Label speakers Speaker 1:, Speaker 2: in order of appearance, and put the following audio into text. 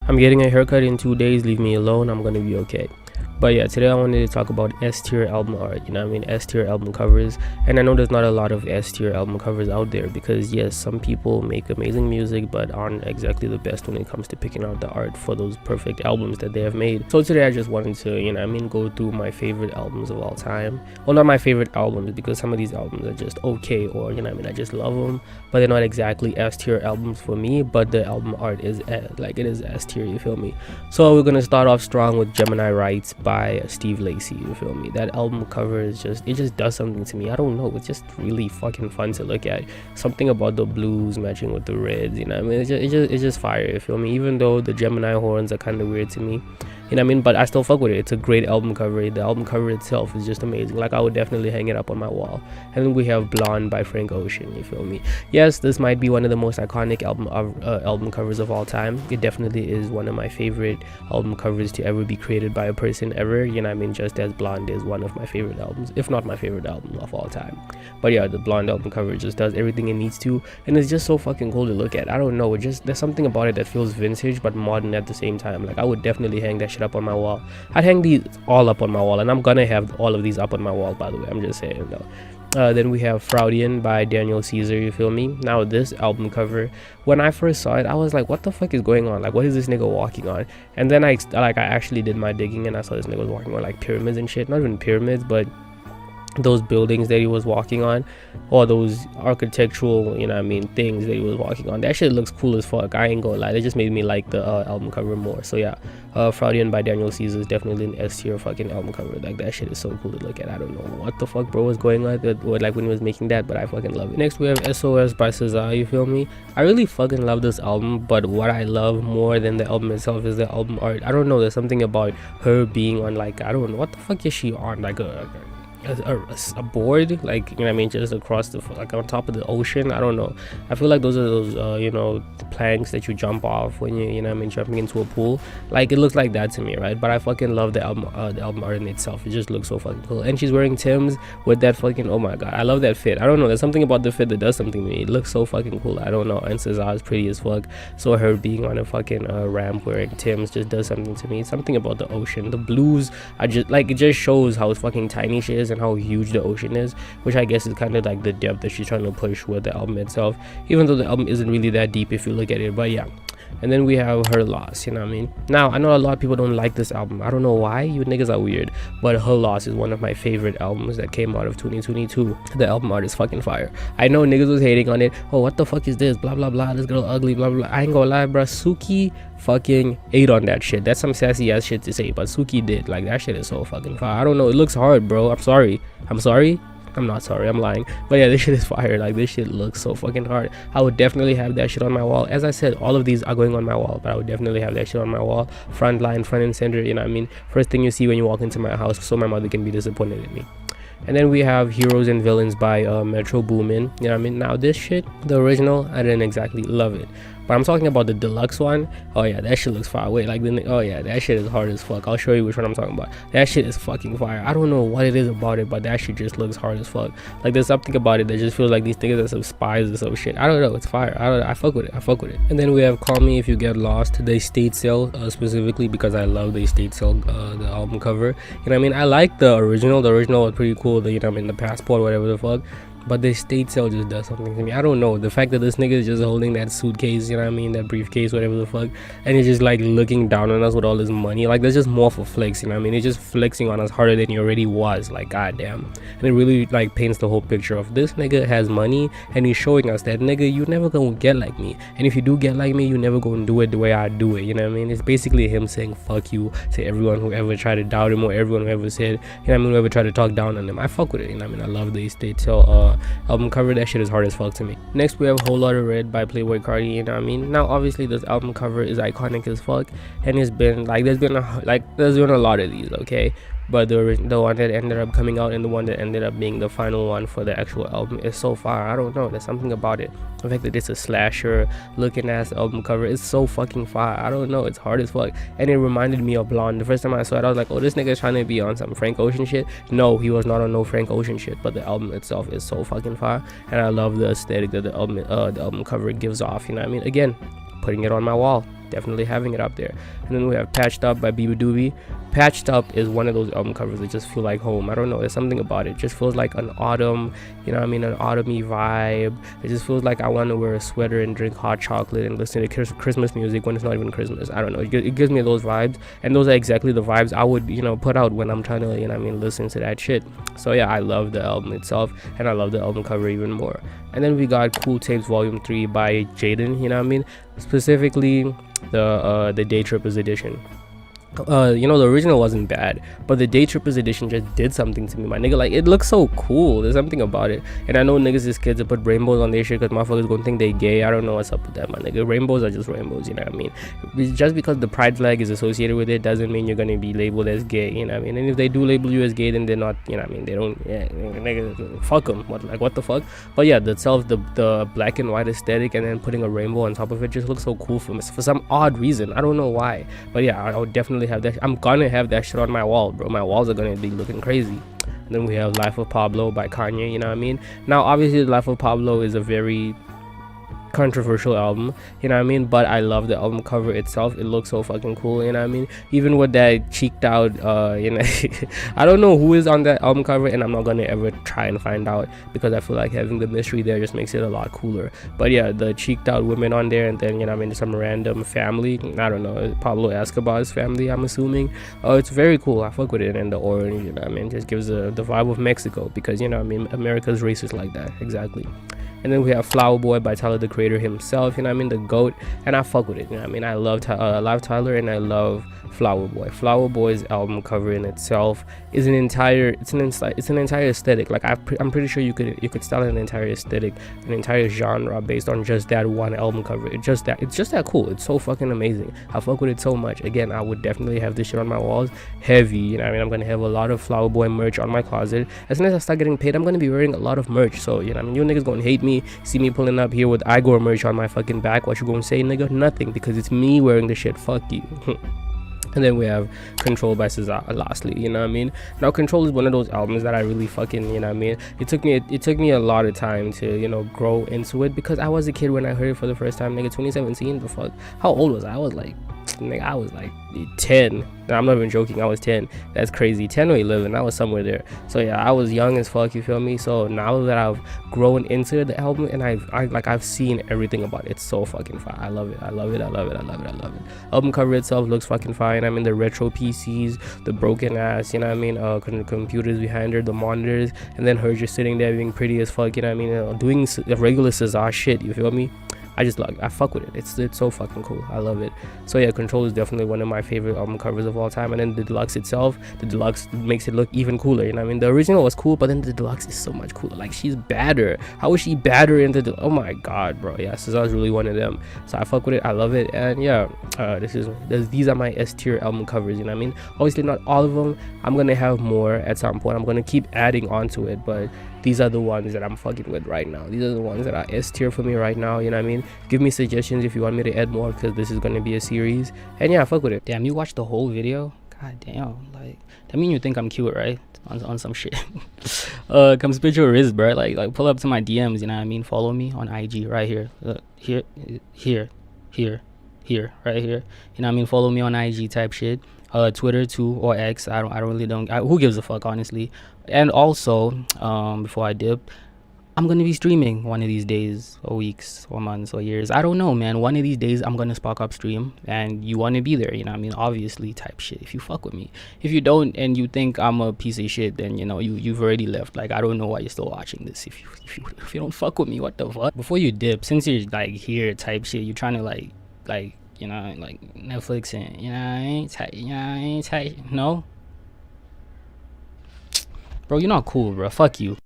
Speaker 1: I'm getting a haircut in 2 days, leave me alone, I'm gonna be okay. But yeah, today I wanted to talk about S-tier album art, you know what I mean, S-tier album covers. And I know there's not a lot of S-tier album covers out there because yes, some people make amazing music but aren't exactly the best when it comes to picking out the art for those perfect albums that they have made. So today I just wanted to, you know what I mean, go through my favorite albums of all time. Well, not my favorite albums because some of these albums are just okay, or you know what I mean, I just love them, but they're not exactly S-tier albums for me, but the album art is like it is S-tier, you feel me? So we're gonna start off strong with Gemini Rights by Steve Lacy, you feel me? That album cover is just, it just does something to me. I don't know, it's just really fucking fun to look at. Something about the blues matching with the reds, you know what I mean? It's just fire, you feel me? Even though the Gemini horns are kind of weird to me, you know what I mean, but I still fuck with it. It's a great album cover. The album cover itself is just amazing. Like, I would definitely hang it up on my wall. And then we have Blonde by Frank Ocean, you feel me? Yes, this might be one of the most iconic album covers of all time. It definitely is one of my favorite album covers to ever be created by a person ever, you know what I mean? Just as Blonde is one of my favorite albums, if not my favorite album of all time. But yeah, the Blonde album cover just does everything it needs to, and it's just so fucking cool to look at. I don't know, it just, there's something about it that feels vintage but modern at the same time. Like, I would definitely hang that shit up on my wall. I'd hang these all up on my wall, and I'm gonna have all of these up on my wall, by the way. I'm just saying though. Then we have Fraudian by Daniel Caesar, you feel me? Now this album cover, when I first saw it, I was like, what the fuck is going on? Like, what is this nigga walking on? And then I actually did my digging and I saw this nigga was walking on like pyramids and shit. Not even pyramids, but those buildings that he was walking on, or those architectural, you know what I mean, things that he was walking on. That shit looks cool as fuck. I ain't gonna lie, it just made me like the album cover more. So yeah, Fraudian by Daniel Caesar is definitely an S-tier fucking album cover. Like, that shit is so cool to look at. I don't know what the fuck bro was going on like when he was making that, but I fucking love it. Next we have SOS by Cesar, you feel me? I really fucking love this album, but what I love more than the album itself is the album art. I don't know, there's something about her being on, like, I don't know, what the fuck is she on, like a board, like, you know what I mean, just across the, like, on top of the ocean. I don't know, I feel like those are those you know, the planks that you jump off when you know what I mean, jumping into a pool. Like, it looks like that to me, right? But I fucking love the album art in itself. It just looks so fucking cool. And she's wearing Timbs with that fucking, oh my god, I love that fit. I don't know, there's something about the fit that does something to me. It looks so fucking cool. I don't know. And Cesar is pretty as fuck, so her being on a fucking ramp wearing Timbs just does something to me. Something about the ocean, the blues, I just like, it just shows how fucking tiny she is and how huge the ocean is, which I guess is kind of like the depth that she's trying to push with the album itself, even though the album isn't really that deep if you look at it. But yeah, and then we have Her Loss, you know what I mean? Now, I know a lot of people don't like this album. I don't know why, you niggas are weird, but Her Loss is one of my favorite albums that came out of 2022. The album art is fucking fire. I know niggas was hating on it. Oh, what the fuck is this? Blah, blah, blah. This girl ugly, blah, blah, blah. I ain't gonna lie, bruh. Suki fucking ate on that shit. That's some sassy ass shit to say, but Suki did. Like, that shit is so fucking fire. I don't know. It looks hard, bro. I'm sorry. I'm not sorry, I'm lying. But yeah, this shit is fire. Like, this shit looks so fucking hard. I would definitely have that shit on my wall. As I said, all of these are going on my wall, but I would definitely have that shit on my wall. Front line, front and center, you know what I mean? First thing you see when you walk into my house, so my mother can be disappointed in me. And then we have Heroes and Villains by Metro Boomin, you know what I mean? Now this shit, the original, I didn't exactly love it, but I'm talking about the deluxe one. Oh yeah, that shit looks far away. Like, oh yeah, that shit is hard as fuck. I'll show you which one I'm talking about. That shit is fucking fire. I don't know what it is about it, but that shit just looks hard as fuck. Like, there's something about it that just feels like these niggas are some spies or some shit. I don't know, it's fire. I fuck with it. And then we have Call Me If You Get Lost, the estate sale, specifically because I love the estate sale, the album cover, you know what I mean? I like the original was pretty cool, the, you know what I mean, the passport, whatever the fuck. But the estate sale just does something to me. I don't know, the fact that this nigga is just holding that suitcase, you know what I mean, that briefcase, whatever the fuck, and he's just like looking down on us with all his money. Like, that's just more for flex, you know what I mean? It's just flexing on us harder than he already was. Like, goddamn. And it really like paints the whole picture of this nigga has money, and he's showing us that, nigga, you never gonna get like me, and if you do get like me, you never gonna do it the way I do it, you know what I mean? It's basically him saying fuck you to everyone who ever tried to doubt him, or everyone who ever said, you know what I mean, whoever tried to talk down on him. I fuck with it, you know what I mean? I love the estate sale album cover. That shit is hard as fuck to me. Next we have Whole Lotta Red by Playboy Card, you know what I mean? Now obviously this album cover is iconic as fuck, and it's been like, there's been a lot of these, okay? But the one that ended up coming out and the one that ended up being the final one for the actual album is so fire. I don't know, there's something about it. The fact that it's a slasher looking ass album cover is so fucking fire. I don't know, it's hard as fuck. And it reminded me of Blonde. The first time I saw it, I was like, oh, this nigga's trying to be on some Frank Ocean shit. No, he was not on no Frank Ocean shit, but the album itself is so fucking fire, and I love the aesthetic that the album cover gives off, you know what I mean? Again, putting it on my wall. definitely having it up there. And then we have Patched Up by Biba Doobie. Patched Up is one of those album covers that just feel like home. I don't know, there's something about it. It just feels like an autumn, you know what I mean, an autumny vibe. It just feels like I want to wear a sweater and drink hot chocolate and listen to Christmas music when it's not even Christmas. I don't know, it gives me those vibes, and those are exactly the vibes I would, you know, put out when I'm trying to, you know what I mean, listen to that shit. So yeah, I love the album itself, and I love the album cover even more. And then we got Cool Tapes Volume 3 by Jaden, you know what I mean, specifically the Day Trippers edition. You know, the original wasn't bad, but the Day Trippers edition just did something to me, my nigga. Like, it looks so cool. There's something about it. And I know niggas is kids that put rainbows on their shit because motherfuckers gonna think they gay. I don't know what's up with that, my nigga. Rainbows are just rainbows, you know what I mean? Just because the pride flag is associated with it doesn't mean you're gonna be labeled as gay, you know what I mean? And if they do label you as gay, then they're not, you know what I mean? They don't, yeah, nigga, fuck them. What the fuck? But yeah, the black and white aesthetic and then putting a rainbow on top of it just looks so cool for some odd reason. I don't know why. But yeah, I would definitely have that. I'm gonna have that shit on my wall, bro. My walls are gonna be looking crazy. And then we have Life of Pablo by Kanye, you know what I mean? Now, obviously, Life of Pablo is a very controversial album, you know what I mean, but I love the album cover itself. It looks so fucking cool, you know what I mean, even with that cheeked out you know I don't know who is on that album cover, and I'm not gonna ever try and find out because I feel like having the mystery there just makes it a lot cooler. But yeah, the cheeked out women on there, and then, you know what I mean, some random family, I don't know, Pablo Escobar's family, I'm assuming. It's very cool. I fuck with it. And the orange, you know what I mean, just gives the vibe of Mexico, because, you know what I mean, America's racist like that. Exactly. And then we have Flower Boy by Tyler, the Creator himself, you know what I mean, the GOAT, and I fuck with it, you know what I mean. I love Tyler, and I love Flower Boy. Flower Boy's album cover in itself is an entire aesthetic. Like, I'm pretty sure you could style an entire aesthetic, an entire genre based on just that one album cover. It's just that cool. It's so fucking amazing. I fuck with it so much. Again, I would definitely have this shit on my walls, heavy, you know what I mean. I'm gonna have a lot of Flower Boy merch on my closet. As soon as I start getting paid, I'm gonna be wearing a lot of merch. So, you know what I mean, you niggas gonna hate me, see me pulling up here with Igor merch on my fucking back. What you gonna say, nigga? Nothing, because it's me wearing the shit. Fuck you. And then we have Control by SZA lastly, you know what I mean. Now, Control is one of those albums that I really fucking, you know what I mean, it took me a lot of time to, you know, grow into it, because I was a kid when I heard it for the first time, nigga. 2017, the fuck, how old was I? I was like 10. I'm not even joking, I was 10. That's crazy. 10 or 11, I was somewhere there. So yeah, I was young as fuck, you feel me? So now that I've grown into the album, and I've seen everything about it, it's so fucking fire. I love it. Album cover itself looks fucking fine. I mean, the retro PCs, the broken ass, you know what I mean, computers behind her, the monitors, and then her just sitting there being pretty as fuck, you know what I mean, doing regular SZA shit, you feel me? I fuck with it. It's so fucking cool. I love it. So yeah, Control is definitely one of my favorite album covers of all time. And then the deluxe itself, the deluxe makes it look even cooler, you know what I mean? The original was cool, but then the deluxe is so much cooler. Like, she's badder. How is she badder into the, oh my god, bro. Yeah, SZA is really one of them. So I fuck with it. I love it. And yeah, these are my S tier album covers, you know what I mean? Obviously not all of them. I'm gonna have more at some point. I'm gonna keep adding onto it, but these are the ones that I'm fucking with right now. These are the ones that are S tier for me right now, you know what I mean? Give me suggestions if you want me to add more, because this is going to be a series. And yeah, fuck with it. Damn, you watched the whole video? God damn, like, that mean you think I'm cute, right? On some shit. Come spit your wrist, bro. Like pull up to my DMs, you know what I mean? Follow me on IG right here. Here, right here. You know what I mean? Follow me on IG type shit. Twitter too, or X. I don't who gives a fuck, honestly. And also, before I dip, I'm gonna be streaming one of these days, or weeks, or months, or years. I don't know, man. One of these days I'm gonna spark up stream, and you wanna be there, you know what I mean? Obviously, type shit, if you fuck with me. If you don't, and you think I'm a piece of shit, then, you know, you've already left. Like, I don't know why you're still watching this if you don't fuck with me. What the fuck? Before you dip, since you're like here type shit, you're trying to like you know, like Netflix and, you know, I ain't tight, no? Bro, you're not cool, bro. Fuck you.